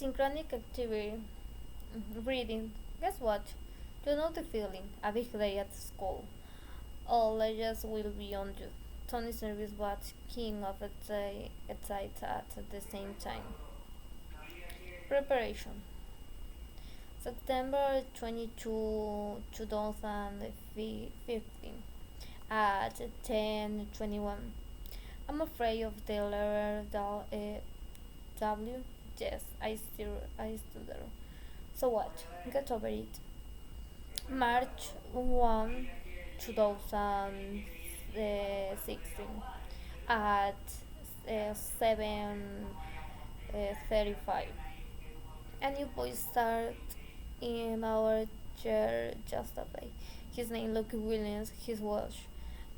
Asynchronic activity. Reading. Guess what? You know the feeling. A big day at school. All layers will be on you. Tony's nervous but king of excited at the same time. Preparation. September 22, 2015 at 10:21. I'm afraid of the letter W. Yes, I still there. So what? Get over it. March 1, 2016 at 7:35. A new boy started in our chair just away. His name Luke Williams, his watch.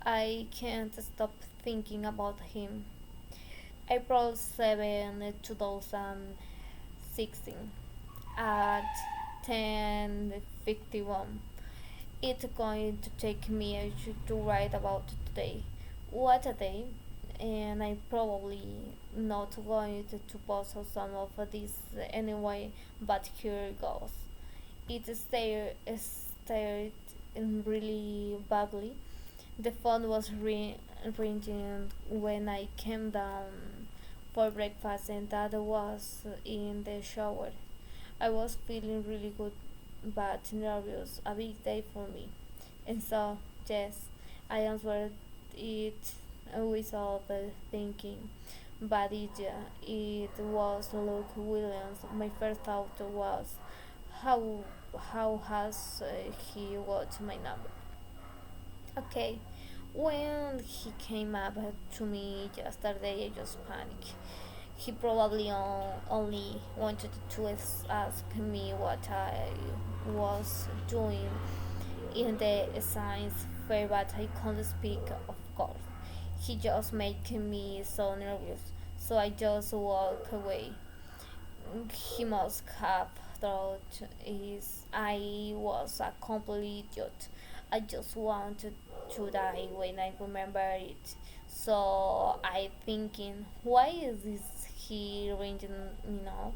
I can't stop thinking about him. April 7, 2016 at 10:51. It's going to take me a to write about today. What a day! And I'm probably not going to post some of this anyway, but here goes. It started really badly. The phone was ringing when I came down for breakfast, and that was in the shower. I was feeling really good but nervous, a big day for me. And so, yes, I answered it without thinking. But it was Luke Williams. My first thought was, how how has he got my number? Okay, when he came up to me yesterday, I just panicked. He probably only wanted to ask me what I was doing in the science fair, but I couldn't speak, of course. He just made me so nervous, so I just walked away. He must have thought I was a complete idiot. I just wanted to die when I remember it. So I thinking, why is this he ringing me now?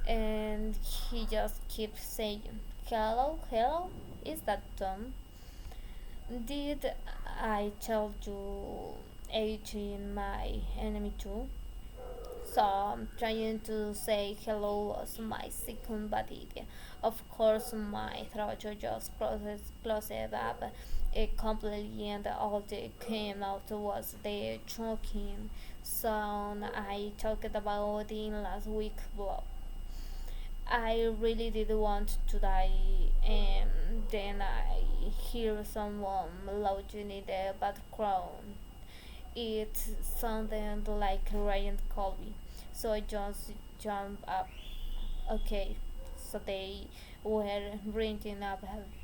And he just keeps saying, "Hello, hello, is that Tom? Did I tell you H in my enemy too?" So trying to say hello was my second bad idea. Of course, my throat just closed up completely, and all that came out was the choking sound I talked about in last week's blog. I really did want to die, and then I hear someone lounging in the background. It sounded like Ryan Colby, so I just jumped up. Okay, so they were ringing up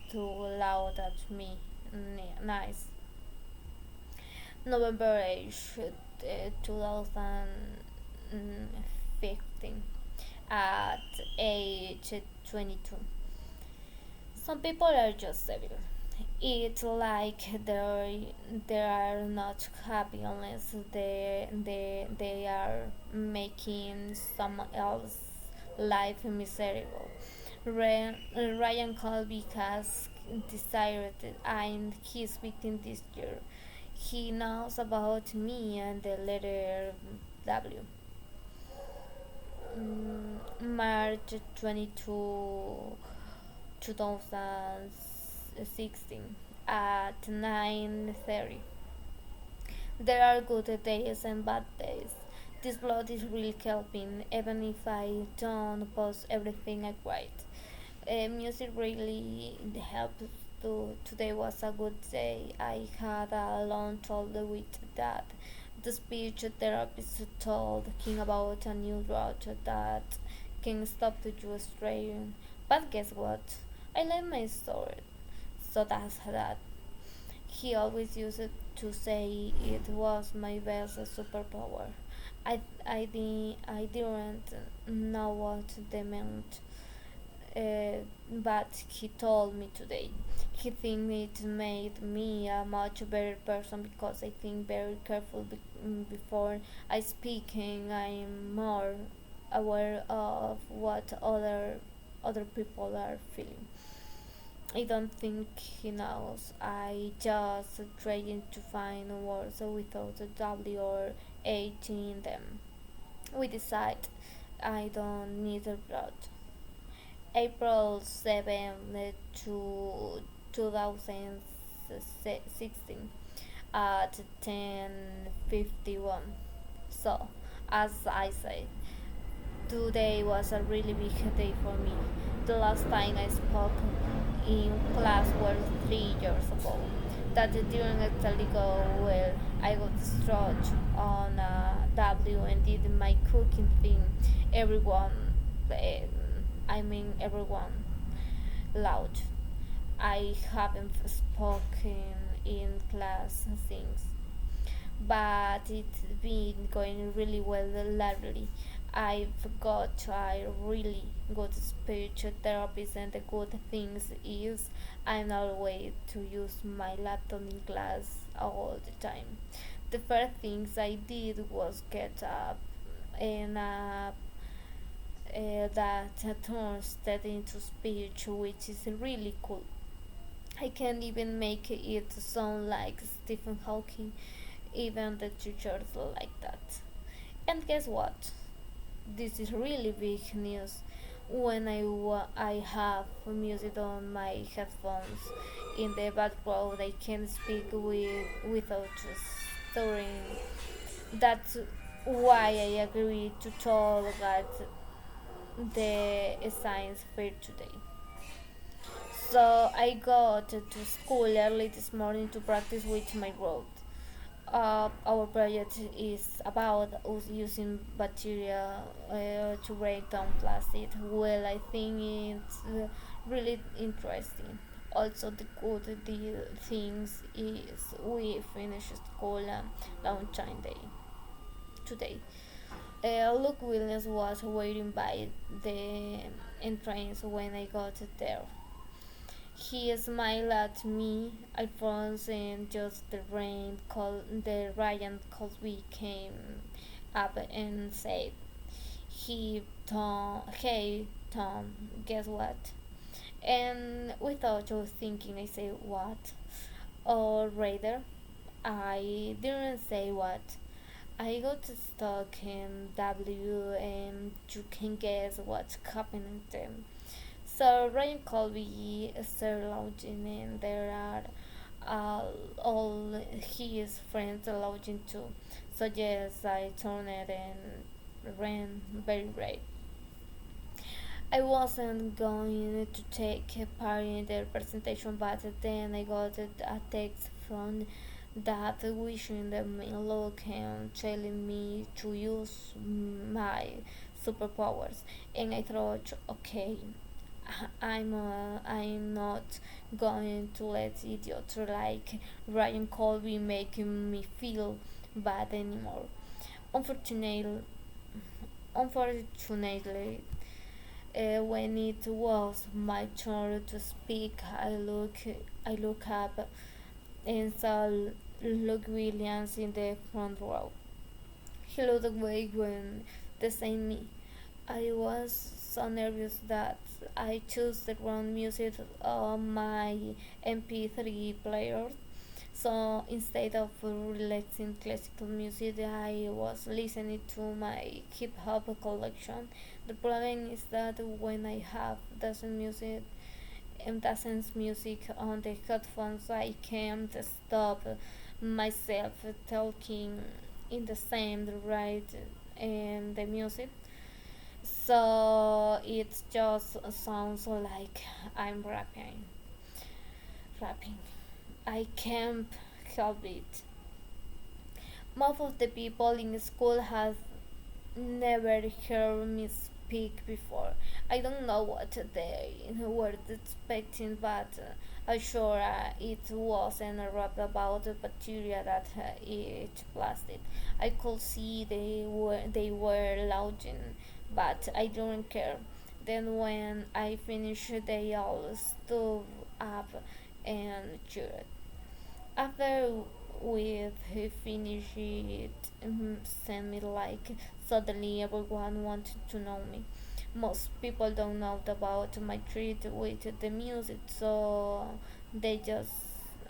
too loud at me. Nice. November 2015 at age 22. Some people are just evil. It's like they are not happy unless they are making someone else's life miserable. Ryan Colby has decided and he's speaking this year. He knows about me and the letter W. March 22, 2016 at 9:30. There are good days and bad days. This blog is really helping, even if I don't post everything I write. Music really helps too. Today was a good day. I had a long talk with Dad. The speech therapist told him about a new drug that can stop you straying. But guess what? I like my story. So that's that. He always used it to say it was my best superpower. I didn't know what they meant, but he told me today. He thinks it made me a much better person because I think very careful before I speak, and I'm more aware of what other people are feeling. I don't think he knows. I just trying to find words without a W or H in them. We decide I don't need a plot. April 7 to 2016 at 10:51. So, as I said, today was a really big day for me. The last time I spoke in class was 3 years ago. That during a ago, well, I got struck on a W and did my cooking thing. Everyone, eh, everyone, loud. I haven't spoken in class since, but it's been going really well lately. I've got a really good speech therapist, and the good thing is I'm not way to use my laptop in class all the time. The first things I did was get up and that turns that into speech, which is really cool. I can even make it sound like Stephen Hawking. Even the teachers like that. And guess what? This is really big news. When I have music on my headphones in the background, I can speak without stuttering. That's why I agreed to talk at the science fair today. So I got to school early this morning to practice with my road. Our project is about us using bacteria to break down plastic. Well, I think it's really interesting. Also, the good things is we finished school on time day today. Luke Williams was waiting by the entrance when I got there. He smiled at me. I froze and just the Ryan Cosby came up and said, hey Tom, guess what? And without just thinking, I said, what? Or rather, I didn't say what. I got stuck in W, and you can guess what's happening then. So Ryan Colby started launching, and there are all his friends launching too. So yes, I turned it and ran very brave. I wasn't going to take part in the presentation, but then I got a text from that wishing me luck and telling me to use my superpowers. And I thought, okay, I'm not going to let idiots like Ryan Colby making me feel bad anymore. Unfortunately, unfortunately, when it was my turn to speak, I look up and saw Luke Williams in the front row. He looked away when they sent me. I was so nervous that I chose the wrong music on my MP3 player. So instead of relaxing classical music, I was listening to my hip hop collection. The problem is that when I have dozens music on the headphones, I can't stop myself talking in the same rate and the music. So it just sounds like I'm rapping. I can't help it. Most of the people in school have never heard me speak before. I don't know what they were expecting, but I'm sure it wasn't a rap about the bacteria that eat plastic. I could see they were lounging, but I didn't care. Then when I finished, they all stood up and cheered. After with he finished it, sent me like suddenly everyone wanted to know me. Most people don't know about my treat with the music, so they just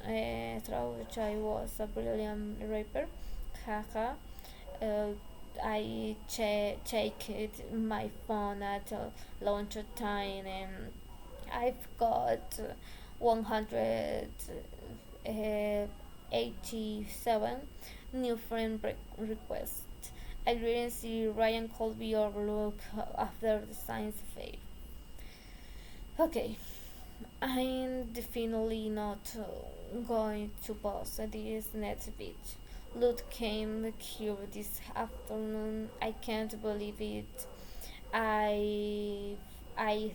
thought I was a brilliant rapper. Haha. uh, I checked my phone at lunch time, and I've got 187 new requests. I didn't see Ryan Colby or Luke after the science fair. Okay, I'm definitely not going to post this next beach. Luke came here this afternoon. I can't believe it. I I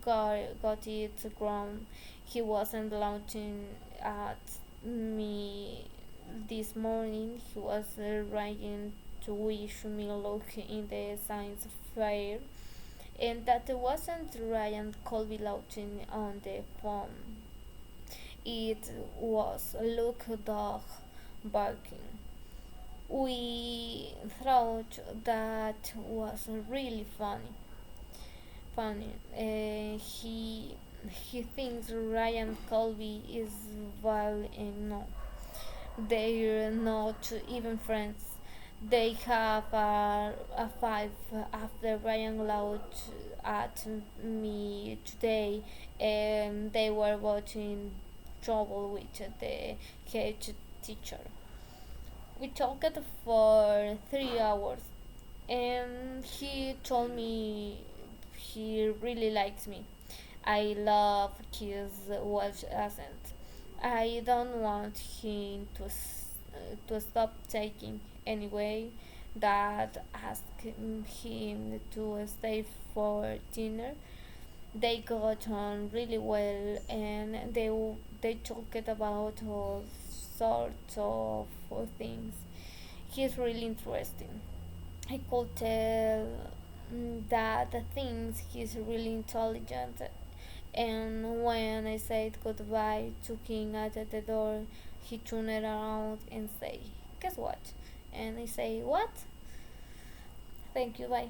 got it grown. He wasn't launching at me this morning. He was writing to wish me luck in the science fair, and that wasn't Ryan Colby launching on the phone. It was Luke dog barking. We thought that was really funny. He thinks Ryan Colby is well, and no, they're not even friends. They have a fight after Ryan laughed at me today, and they were watching trouble with the head teacher. We talked for 3 hours, and he told me he really likes me. I love his Welsh accent. I don't want him to stop taking anyway. Dad asked him to stay for dinner. They got on really well, and they talked about all sorts of things. He's really interesting. I could tell that the things he's really intelligent. And when I said goodbye to King at the door, he turned around and say, "Guess what?" And I say, "What?" Thank you. Bye.